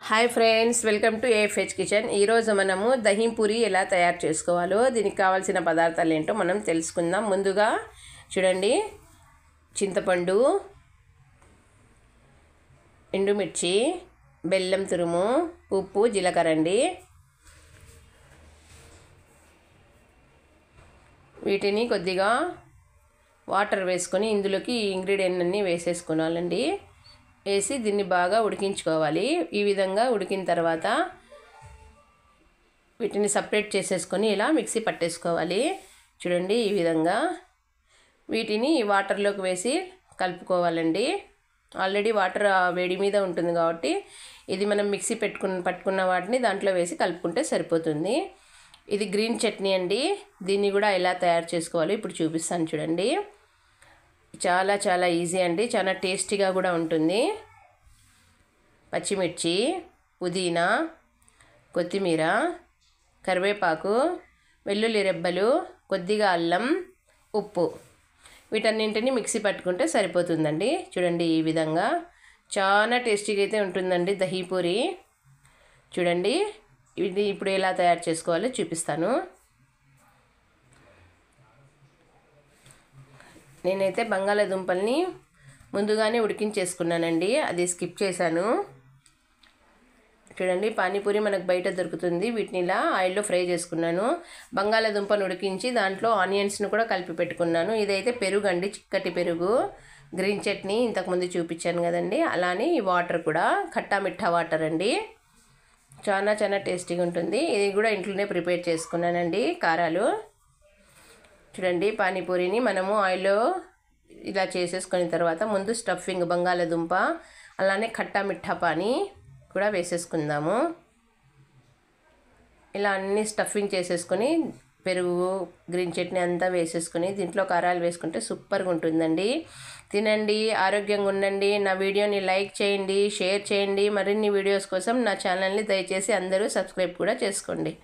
Hi friends, welcome to AFH kitchen. ఈరోజు మనము దహీ పూరి ఎలా తయారు చేసుకోవాలో దీనికి కావాల్సిన పదార్థాలు ఏంటో మనం తెలుసుకుందాం. ముందుగా చూడండి, చింతపండు, ఎండుమిర్చి, బెల్లం తురుము, ఉప్పు, జీలకర్ర అండి. వీటిని కొద్దిగా వాటర్ వేసుకొని ఇందులోకి ఇంగ్రీడియంట్ అన్నీ వేసేసుకోవాలండి. వేసి దీన్ని బాగా ఉడికించుకోవాలి. ఈ విధంగా ఉడికిన తర్వాత వీటిని సపరేట్ చేసేసుకొని ఇలా మిక్సీ పట్టేసుకోవాలి. చూడండి, ఈ విధంగా వీటిని వాటర్లోకి వేసి కలుపుకోవాలండి. ఆల్రెడీ వాటర్ వేడి మీద ఉంటుంది కాబట్టి ఇది మనం మిక్సీ పట్టుకున్న వాటిని దాంట్లో వేసి కలుపుకుంటే సరిపోతుంది. ఇది గ్రీన్ చట్నీ అండి. దీన్ని కూడా ఎలా తయారు చేసుకోవాలో ఇప్పుడు చూపిస్తాను చూడండి. చాలా చాలా ఈజీ అండి, చాలా టేస్టీగా కూడా ఉంటుంది. పచ్చిమిర్చి, పుదీనా, కొత్తిమీర, కరివేపాకు, వెల్లుల్లి రెబ్బలు, కొద్దిగా అల్లం, ఉప్పు, వీటన్నింటినీ మిక్సీ పట్టుకుంటే సరిపోతుందండి. చూడండి, ఈ విధంగా చాలా టేస్టీగా అయితే ఉంటుందండి దహీ పూరి. చూడండి, ఇది ఇప్పుడు ఎలా తయారు చేసుకోవాలో చూపిస్తాను. నేనైతే బంగాళాదుంపల్ని ముందుగానే ఉడికించేసుకున్నానండి, అది స్కిప్ చేశాను. చూడండి, పానీపూరి మనకు బయట దొరుకుతుంది. వీటిని ఇలా ఆయిల్లో ఫ్రై చేసుకున్నాను. బంగాళాదుంపను ఉడికించి దాంట్లో ఆనియన్స్ను కూడా కలిపి పెట్టుకున్నాను. ఇదైతే పెరుగు అండి, చిక్కటి పెరుగు. గ్రీన్ చట్నీ ఇంతకుముందు చూపించాను కదండి, అలానే ఈ వాటర్ కూడా ఖట్టా మిఠా వాటర్ అండి. చాలా చాలా టేస్టీగా ఉంటుంది. ఇది కూడా ఇంట్లోనే ప్రిపేర్ చేసుకున్నానండి, కారాలు. చూడండి, పానీపూరిని మనము ఆయిల్లో ఇలా చేసేసుకున్న తర్వాత ముందు స్టఫింగ్ బంగాళాదుంప అలానే ఖట్టా మిఠా పానీ కూడా వేసేసుకుందాము. ఇలా అన్ని స్టఫింగ్ చేసేసుకొని పెరుగు, గ్రీన్ చట్నీ అంతా వేసేసుకొని దీంట్లో కారాలు వేసుకుంటే సూపర్గా ఉంటుందండి. తినండి, ఆరోగ్యంగా ఉండండి. నా వీడియోని లైక్ చేయండి, షేర్ చేయండి. మరిన్ని వీడియోస్ కోసం నా ఛానల్ని దయచేసి అందరూ సబ్స్క్రైబ్ కూడా చేసుకోండి.